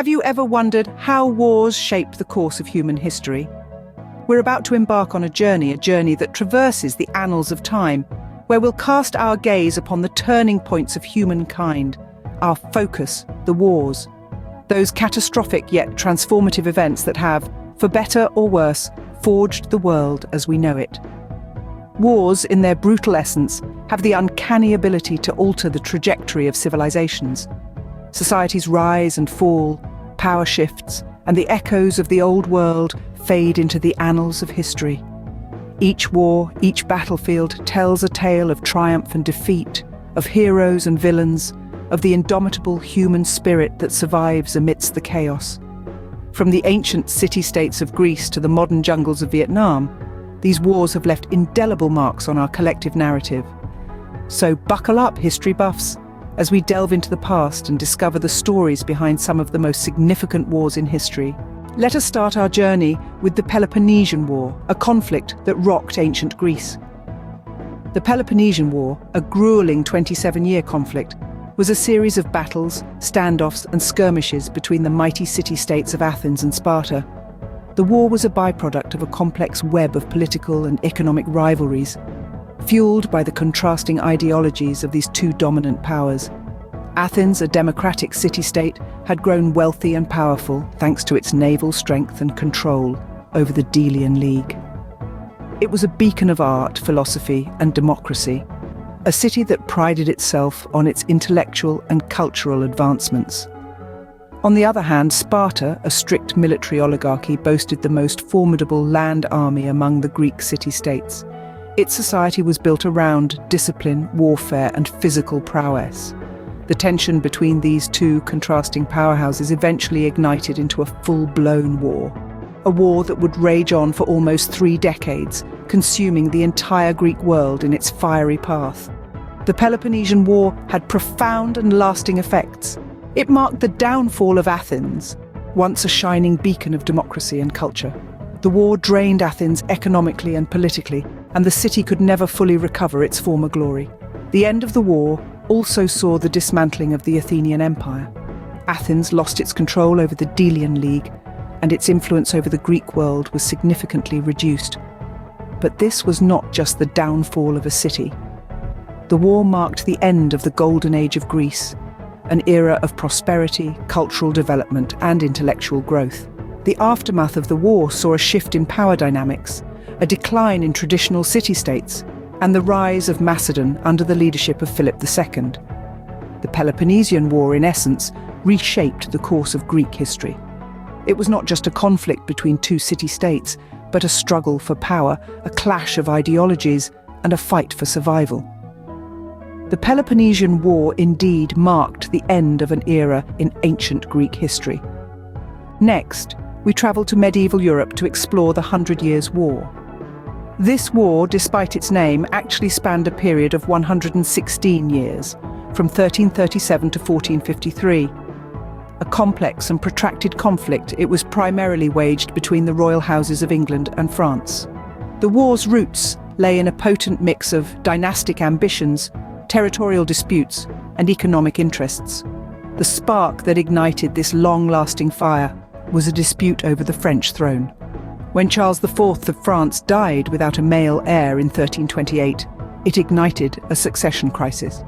Have you ever wondered how wars shape the course of human history? We're about to embark on a journey that traverses the annals of time, where we'll cast our gaze upon the turning points of humankind, our focus, the wars. Those catastrophic yet transformative events that have, for better or worse, forged the world as we know it. Wars, in their brutal essence, have the uncanny ability to alter the trajectory of civilizations. Societies rise and fall, power shifts, and the echoes of the old world fade into the annals of history. Each war, each battlefield tells a tale of triumph and defeat, of heroes and villains, of the indomitable human spirit that survives amidst the chaos. From the ancient city-states of Greece to the modern jungles of Vietnam, these wars have left indelible marks on our collective narrative. So buckle up, history buffs, as we delve into the past and discover the stories behind some of the most significant wars in history. Let us start our journey with the Peloponnesian War, a conflict that rocked ancient Greece. The Peloponnesian War, a grueling 27-year conflict, was a series of battles, standoffs and skirmishes between the mighty city-states of Athens and Sparta. The war was a byproduct of a complex web of political and economic rivalries, fueled by the contrasting ideologies of these two dominant powers. Athens, a democratic city-state, had grown wealthy and powerful thanks to its naval strength and control over the Delian League. It was a beacon of art, philosophy and democracy, a city that prided itself on its intellectual and cultural advancements. On the other hand, Sparta, a strict military oligarchy, boasted the most formidable land army among the Greek city-states. Its society was built around discipline, warfare, and physical prowess. The tension between these two contrasting powerhouses eventually ignited into a full-blown war. A war that would rage on for almost 3 decades, consuming the entire Greek world in its fiery path. The Peloponnesian War had profound and lasting effects. It marked the downfall of Athens, once a shining beacon of democracy and culture. The war drained Athens economically and politically, and the city could never fully recover its former glory. The end of the war also saw the dismantling of the Athenian Empire. Athens lost its control over the Delian League, and its influence over the Greek world was significantly reduced. But this was not just the downfall of a city. The war marked the end of the golden age of Greece, an era of prosperity, cultural development, and intellectual growth. The aftermath of the war saw a shift in power dynamics, a decline in traditional city-states, and the rise of Macedon under the leadership of Philip II. The Peloponnesian War, in essence, reshaped the course of Greek history. It was not just a conflict between two city-states, but a struggle for power, a clash of ideologies, and a fight for survival. The Peloponnesian War indeed marked the end of an era in ancient Greek history. Next, we travel to medieval Europe to explore the Hundred Years' War. This war, despite its name, actually spanned a period of 116 years, from 1337 to 1453. A complex and protracted conflict, it was primarily waged between the royal houses of England and France. The war's roots lay in a potent mix of dynastic ambitions, territorial disputes, and economic interests. The spark that ignited this long-lasting fire was a dispute over the French throne. When Charles IV of France died without a male heir in 1328, it ignited a succession crisis.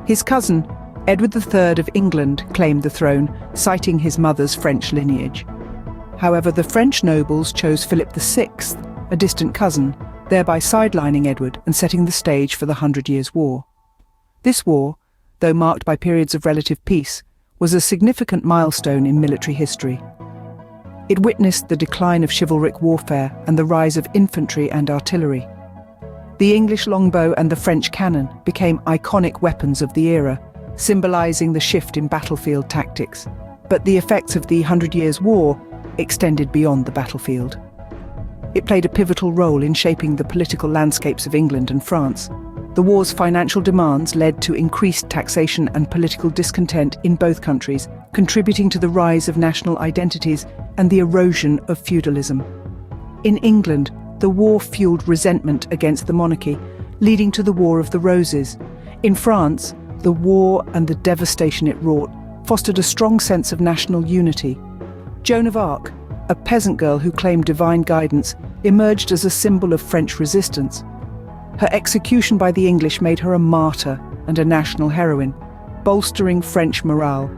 His cousin, Edward III of England, claimed the throne, citing his mother's French lineage. However, the French nobles chose Philip VI, a distant cousin, thereby sidelining Edward and setting the stage for the Hundred Years' War. This war, though marked by periods of relative peace, was a significant milestone in military history. It witnessed the decline of chivalric warfare and the rise of infantry and artillery. The English longbow and the French cannon became iconic weapons of the era, symbolizing the shift in battlefield tactics. But the effects of the Hundred Years' War extended beyond the battlefield. It played a pivotal role in shaping the political landscapes of England and France. The war's financial demands led to increased taxation and political discontent in both countries, contributing to the rise of national identities and the erosion of feudalism. In England, the war fueled resentment against the monarchy, leading to the War of the Roses. In France, the war and the devastation it wrought fostered a strong sense of national unity. Joan of Arc, a peasant girl who claimed divine guidance, emerged as a symbol of French resistance. Her execution by the English made her a martyr and a national heroine, bolstering French morale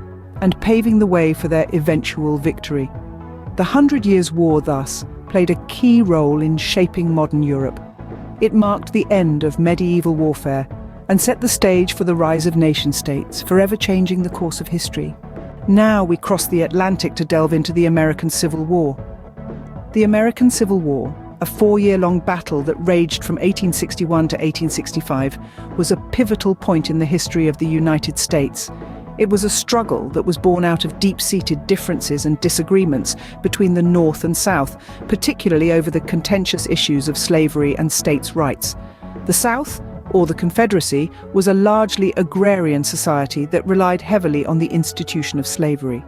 and paving the way for their eventual victory. The 100 Years' War, thus, played a key role in shaping modern Europe. It marked the end of medieval warfare and set the stage for the rise of nation-states, forever changing the course of history. Now we cross the Atlantic to delve into the American Civil War. The American Civil War, a 4-year-long battle that raged from 1861 to 1865, was a pivotal point in the history of the United States. It was a struggle that was born out of deep-seated differences and disagreements between the North and South, particularly over the contentious issues of slavery and states' rights. The South, or the Confederacy, was a largely agrarian society that relied heavily on the institution of slavery.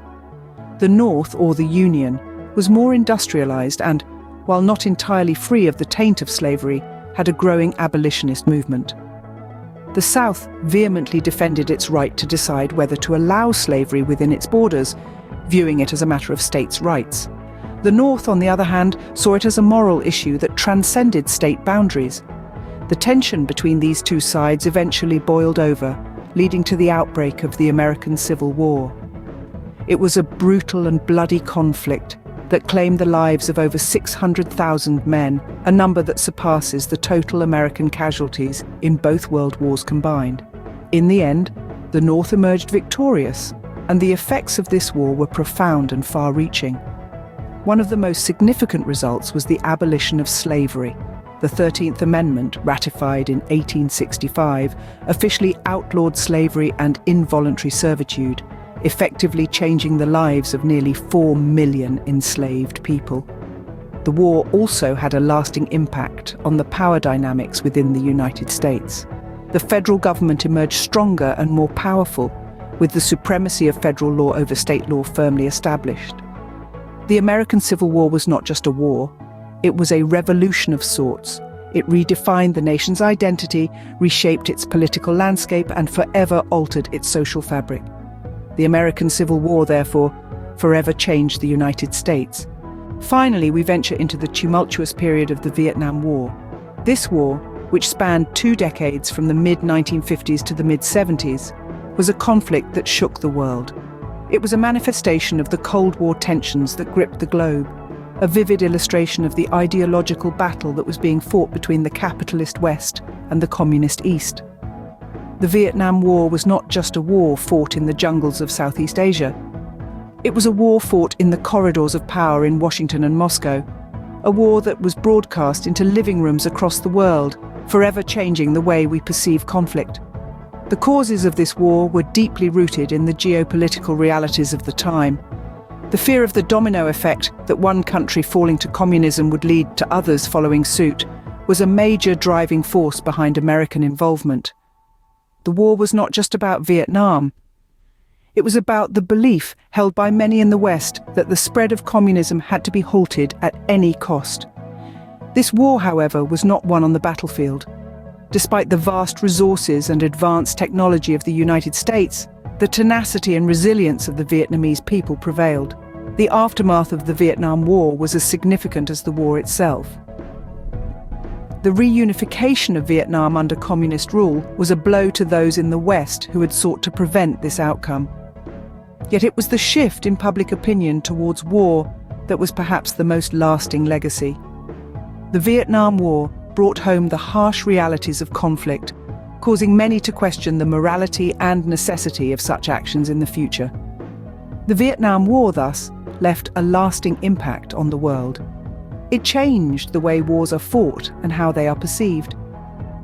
The North, or the Union, was more industrialized and, while not entirely free of the taint of slavery, had a growing abolitionist movement. The South vehemently defended its right to decide whether to allow slavery within its borders, viewing it as a matter of states' rights. The North, on the other hand, saw it as a moral issue that transcended state boundaries. The tension between these two sides eventually boiled over, leading to the outbreak of the American Civil War. It was a brutal and bloody conflict that claimed the lives of over 600,000 men, a number that surpasses the total American casualties in both world wars combined. In the end, the North emerged victorious, and the effects of this war were profound and far-reaching. One of the most significant results was the abolition of slavery. The 13th Amendment, ratified in 1865, officially outlawed slavery and involuntary servitude, effectively changing the lives of nearly 4 million enslaved people. The war also had a lasting impact on the power dynamics within the United States. The federal government emerged stronger and more powerful, with the supremacy of federal law over state law firmly established. The American Civil War was not just a war, it was a revolution of sorts. It redefined the nation's identity, reshaped its political landscape, and forever altered its social fabric. The American Civil War, therefore, forever changed the United States. Finally, we venture into the tumultuous period of the Vietnam War. This war, which spanned 2 decades from the mid-1950s to the mid-70s, was a conflict that shook the world. It was a manifestation of the Cold War tensions that gripped the globe, a vivid illustration of the ideological battle that was being fought between the capitalist West and the communist East. The Vietnam War was not just a war fought in the jungles of Southeast Asia. It was a war fought in the corridors of power in Washington and Moscow, a war that was broadcast into living rooms across the world, forever changing the way we perceive conflict. The causes of this war were deeply rooted in the geopolitical realities of the time. The fear of the domino effect that one country falling to communism would lead to others following suit was a major driving force behind American involvement. The war was not just about Vietnam. It was about the belief held by many in the West that the spread of communism had to be halted at any cost. This war, however, was not won on the battlefield. Despite the vast resources and advanced technology of the United States, the tenacity and resilience of the Vietnamese people prevailed. The aftermath of the Vietnam War was as significant as the war itself. The reunification of Vietnam under communist rule was a blow to those in the West who had sought to prevent this outcome. Yet it was the shift in public opinion towards war that was perhaps the most lasting legacy. The Vietnam War brought home the harsh realities of conflict, causing many to question the morality and necessity of such actions in the future. The Vietnam War, thus, left a lasting impact on the world. It changed the way wars are fought and how they are perceived.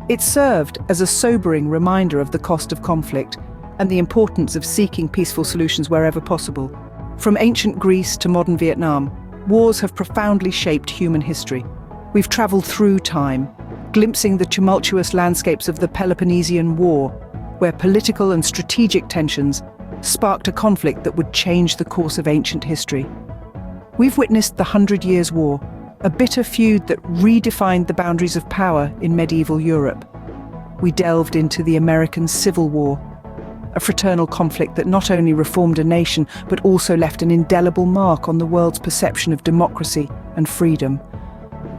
It served as a sobering reminder of the cost of conflict and the importance of seeking peaceful solutions wherever possible. From ancient Greece to modern Vietnam, wars have profoundly shaped human history. We've traveled through time, glimpsing the tumultuous landscapes of the Peloponnesian War, where political and strategic tensions sparked a conflict that would change the course of ancient history. We've witnessed the 100 Years' War, a bitter feud that redefined the boundaries of power in medieval Europe. We delved into the American Civil War, a fraternal conflict that not only reformed a nation but also left an indelible mark on the world's perception of democracy and freedom.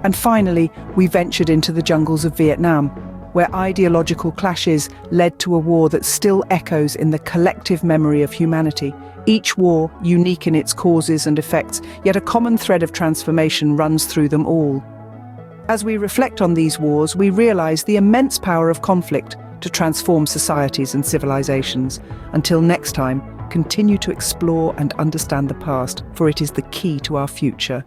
And finally, we ventured into the jungles of Vietnam, where ideological clashes led to a war that still echoes in the collective memory of humanity. Each war, unique in its causes and effects, yet a common thread of transformation runs through them all. As we reflect on these wars, we realize the immense power of conflict to transform societies and civilizations. Until next time, continue to explore and understand the past, for it is the key to our future.